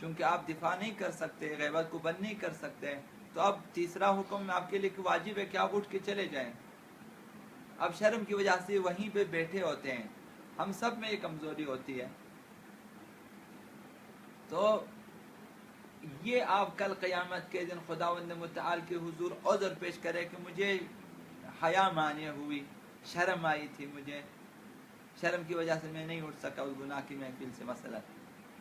چونکہ آپ دفاع نہیں کر سکتے، غیبت کو بند نہیں کر سکتے، تو اب تیسرا حکم آپ کے لیے واجب ہے کہ آپ اٹھ کے چلے جائیں۔ اب شرم کی وجہ سے وہیں پہ بیٹھے ہوتے ہیں، ہم سب میں یہ کمزوری ہوتی ہے۔ تو یہ آپ کل قیامت کے دن خداوند متعال کے حضور عذر پیش کرے کہ مجھے حیا مانع ہوئی، شرم آئی تھی، مجھے شرم کی وجہ سے میں نہیں اٹھ سکا اس گناہ کی محفل سے مثلا۔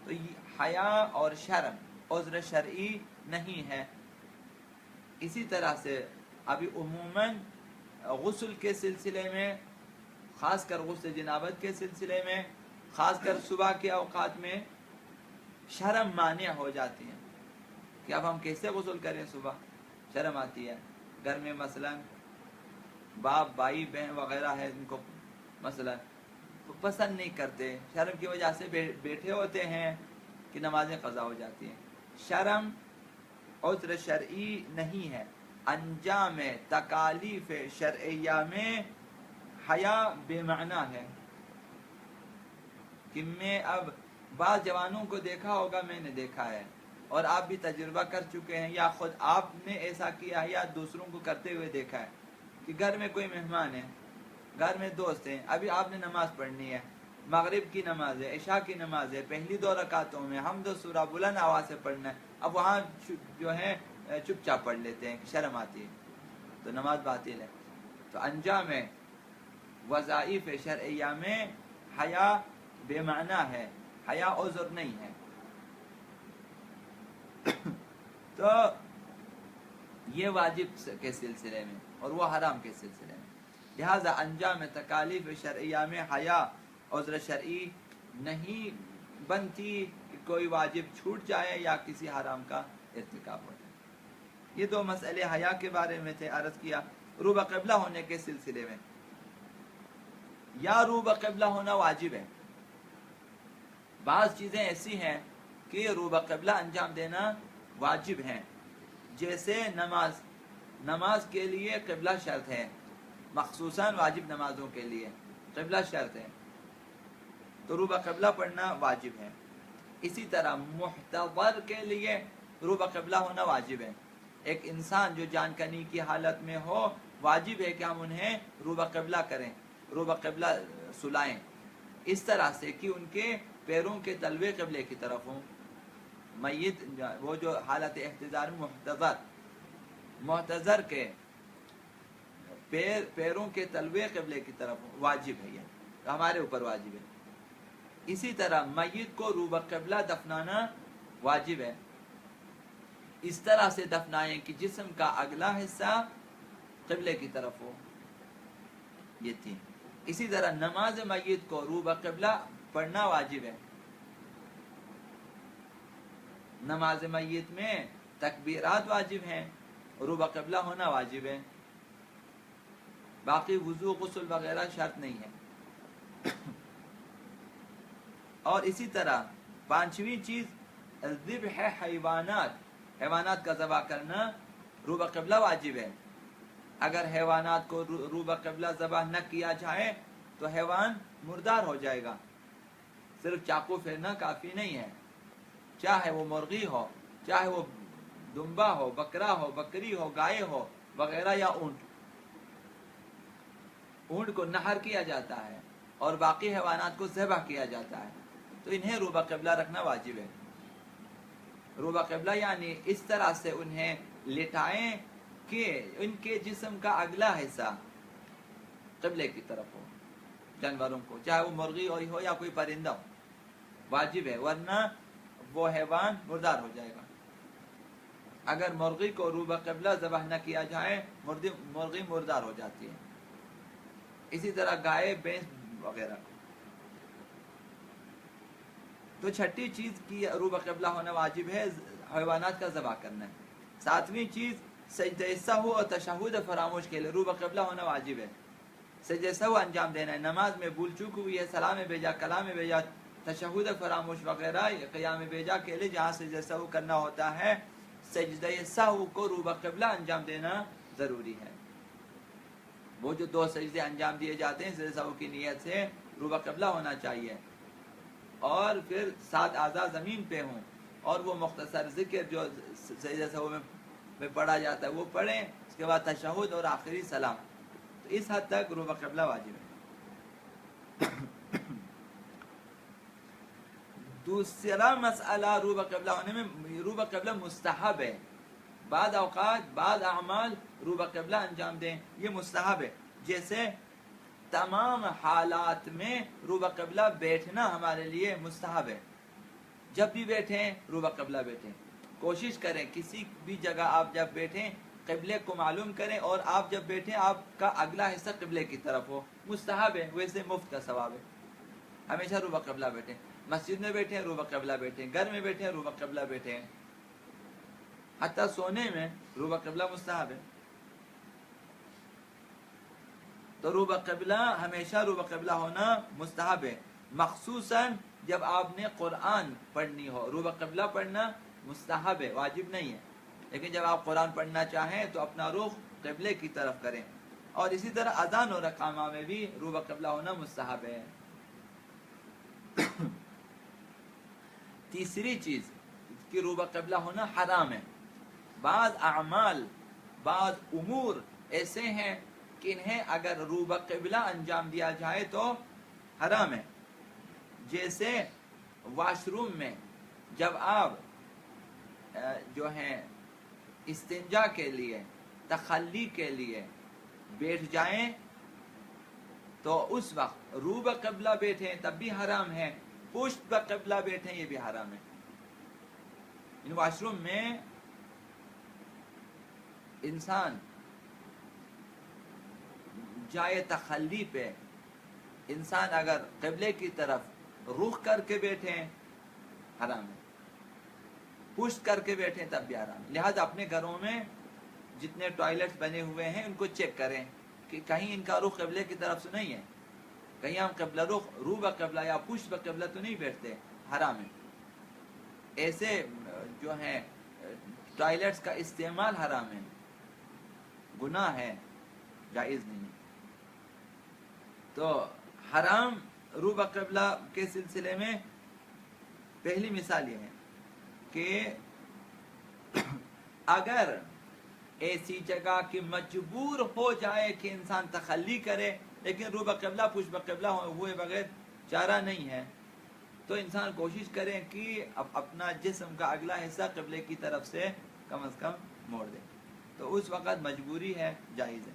تو حیا اور شرم عذر شرعی نہیں ہے۔ اسی طرح سے ابھی عموماً غسل کے سلسلے میں، خاص کر غسل جنابت کے سلسلے میں، خاص کر صبح کے اوقات میں شرم مانع ہو جاتی ہے کہ اب ہم کیسے غسل کریں، صبح شرم آتی ہے۔ گھر میں مثلا باپ بھائی بہن وغیرہ ہے، ان کو مثلا پسند نہیں کرتے، شرم کی وجہ سے بیٹھے ہوتے ہیں کہ نمازیں قضا ہو جاتی ہیں۔ شرم عذر شرعی نہیں ہے۔ انجام تکالیف شرعیہ میں حیا بے معنی ہے کہ میں اب بعض جوانوں کو دیکھا ہوگا، میں نے دیکھا ہے اور آپ بھی تجربہ کر چکے ہیں، یا خود آپ نے ایسا کیا ہے یا دوسروں کو کرتے ہوئے دیکھا ہے کہ گھر میں کوئی مہمان ہے، گھر میں دوست ہیں، ابھی آپ نے نماز پڑھنی ہے، مغرب کی نماز ہے، عشاء کی نماز ہے، پہلی 2 رکعتوں میں حمد و سورہ بلند آواز سے پڑھنا ہے، اب وہاں جو ہے چپ چاپ پڑھ لیتے ہیں، شرم آتی ہے تو نماز باطل ہے۔ تو انجام وظائف شرعیہ میں حیا بے معنی ہے، حیا عذر نہیں ہے۔ تو یہ واجب کے سلسلے میں اور وہ حرام کے سلسلے میں، لہذا انجام تکالیف شرعیہ میں حیا عذر شرعی نہیں بنتی کہ کوئی واجب چھوٹ جائے یا کسی حرام کا ارتکاب ہو جائے۔ یہ 2 مسئلے حیا کے بارے میں تھے، عرض کیا۔ رو بقبلہ ہونے کے سلسلے میں، یا رو بقبلہ ہونا واجب ہے، بعض چیزیں ایسی ہیں کہ رو بقبلہ انجام دینا واجب ہیں، جیسے نماز کے لیے قبلہ شرط ہے، مخصوصاً واجب نمازوں کے لیے قبلہ شرط ہے، تو رو بقبلہ پڑھنا واجب ہے۔ اسی طرح محتضر کے لیے رو بقبلہ ہونا واجب ہے۔ ایک انسان جو جان کنی کی حالت میں ہو، واجب ہے کہ ہم انہیں رو بقبلہ کریں، رو بقبلہ سلائیں، اس طرح سے کہ ان کے پیروں کے تلوے قبلے کی طرف ہوں۔ میت وہ جو حالت احتضار محتضر کے پیروں کے تلوے قبلے کی طرف ہوں، واجب ہے، یہ ہمارے اوپر واجب ہے۔ اسی طرح میت کو رو بقبلہ دفنانا واجب ہے، اس طرح سے دفنائیں کہ جسم کا اگلا حصہ قبلے کی طرف ہو، یہ 3۔ اسی طرح نماز میت کو رو بقبلہ پڑھنا واجب ہے۔ نماز میت میں تکبیرات واجب ہیں، رو بقبلہ ہونا واجب ہے، باقی وضو غسل وغیرہ شرط نہیں ہے۔ اور اسی طرح 5ویں چیز ذبح حیوانات کا ذبح کرنا رو بقبلہ واجب ہے۔ اگر حیوانات کو رو بقبلہ ذبح نہ کیا جائے تو حیوان مردار ہو جائے گا۔ صرف چاقو پھیرنا کافی نہیں ہے، چاہے وہ مرغی ہو، چاہے وہ دمبا ہو، بکرا ہو، بکری ہو، گائے ہو وغیرہ، یا اونٹ کو نحر کیا جاتا ہے اور باقی حیوانات کو ذبح کیا جاتا ہے، تو انہیں رو بقبلہ رکھنا واجب ہے۔ رو بقبلہ یعنی اس طرح سے انہیں لٹائیں کہ ان کے جسم کا اگلا حصہ قبلے کی طرف ہو، جانوروں کو، چاہے وہ مرغی ہو یا کوئی پرندہ ہو، واجب ہے، ورنہ وہ حیوان مردار ہو جائے گا۔ اگر مرغی کو رو بقبلہ ذبح نہ کیا جائے، مرغی مردار ہو جاتی ہے۔ اسی طرح گائے بھینس وغیرہ۔ تو 6ٹھی چیز کی رو بقبلہ ہونا واجب ہے، حیوانات کا ذبح کرنا ہے۔ 7ویں چیز سجدہ سہو اور تشہد فراموش کے لیے رو بقبلہ ہونا واجب ہے، سجدہ سہو انجام دینا ہے، نماز میں بھول چوک ہوئی ہے، سلام بیجا، کلام بیجا، تشہد فراموش وغیرہ، قیام بیجا کے لیے جہاں سجدہ سہو کرنا ہوتا ہے، سجدہ سہو کو رو بقبلہ انجام دینا ضروری ہے۔ وہ جو 2 سجدے انجام دیے جاتے ہیں سجدہ سہو کی نیت سے، رو بقبلہ ہونا چاہیے، اور پھر 7 اعضاء زمین پہ ہوں، اور وہ مختصر ذکر جو سجدہ سہو میں پڑھا جاتا ہے وہ پڑھیں، اس کے بعد تشہد اور آخری سلام. تو اس حد تک رو بقبلہ واجب ہے. دوسرا مسئلہ رو بقبلہ ہونے میں، رو بقبلہ مستحب ہے. بعض اوقات بعض اعمال رو بقبلہ انجام دیں یہ مستحب ہے. جیسے تمام حالات میں رو بقبلہ بیٹھنا ہمارے لیے مستحب ہے. جب بھی بیٹھیں رو بقبلہ بیٹھیں. کوشش کریں کسی بھی جگہ آپ جب بیٹھیں قبلے کو معلوم کریں، اور آپ جب بیٹھیں آپ کا اگلا حصہ قبلے کی طرف ہو. مستحب ہے، ویسے مفت کا ثواب ہے. ہمیشہ رو بقبلہ بیٹھیں. مسجد میں بیٹھیں رو بقبلہ بیٹھیں، گھر میں بیٹھیں رو بقبلہ بیٹھیں، حتیٰ سونے میں رو بقبلہ مستحب ہے. تو رو بقبلہ ہمیشہ رو بقبلہ ہونا مستحب ہے. مخصوصاً جب آپ نے قرآن پڑھنی ہو رو بقبلہ پڑھنا مستحب ہے، واجب نہیں ہے. لیکن جب آپ قرآن پڑھنا چاہیں تو اپنا رخ قبلے کی طرف کریں. اور اسی طرح اذان اور اقامہ میں بھی رو بقبلہ ہونا مستحب ہے. تیسری چیز کہ رو بقبلہ ہونا حرام ہے. بعض اعمال بعض امور ایسے ہیں کہ انہیں اگر رو بقبلہ انجام دیا جائے تو حرام ہے. جیسے واش روم میں جب آپ جو ہیں استنجا کے لیے تخلی کے لیے بیٹھ جائیں تو اس وقت رو بقبلہ بیٹھیں تب بھی حرام ہے، پشت بقبلہ بیٹھیں یہ بھی حرام ہے. ان واش روم میں انسان جائے تخلی پہ انسان اگر قبلے کی طرف رخ کر کے بیٹھیں حرام ہے، پشت کر کے بیٹھیں تب بھی حرام ہے. لہذا اپنے گھروں میں جتنے ٹوائلٹس بنے ہوئے ہیں ان کو چیک کریں کہ کہیں ان کا رخ قبلے کی طرف سے نہیں ہے، کہیں ہم قبلہ رخ رو بقبلہ یا پشت بقبلہ تو نہیں بیٹھتے، حرام ہے. ایسے جو ہیں ٹوائلٹس کا استعمال حرام ہے، گناہ ہے، جائز نہیں ہے. تو حرام رو بقبلہ کے سلسلے میں پہلی مثال یہ ہے کہ اگر ایسی جگہ کی مجبور ہو جائے کہ انسان تخلی کرے لیکن رو بقبلہ پشت بقبلہ ہوئے بغیر چارہ نہیں ہے تو انسان کوشش کرے کہ اپنا جسم کا اگلا حصہ قبلے کی طرف سے کم از کم موڑ دے. تو اس وقت مجبوری ہے، جائز ہے.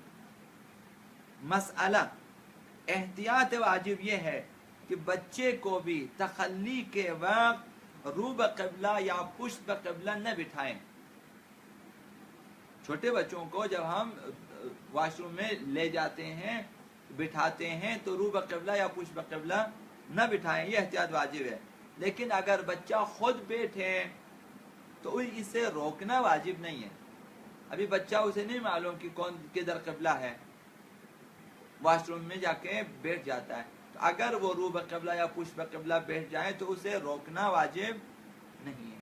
مسئلہ احتیاط واجب یہ ہے کہ بچے کو بھی تخلی کے وقت رو بقبلہ یا پشت بقبلہ نہ بٹھائیں. چھوٹے بچوں کو جب ہم واش روم میں لے جاتے ہیں بٹھاتے ہیں تو رو بقبلہ یا پشت بقبلہ نہ بٹھائیں، یہ احتیاط واجب ہے. لیکن اگر بچہ خود بیٹھے تو اسے روکنا واجب نہیں ہے. ابھی بچہ اسے نہیں معلوم کہ کون کدھر قبلہ ہے، واش روم میں جا کے بیٹھ جاتا ہے، تو اگر وہ رو بقبلہ یا پشت بقبلہ بیٹھ جائے تو اسے روکنا واجب نہیں ہے.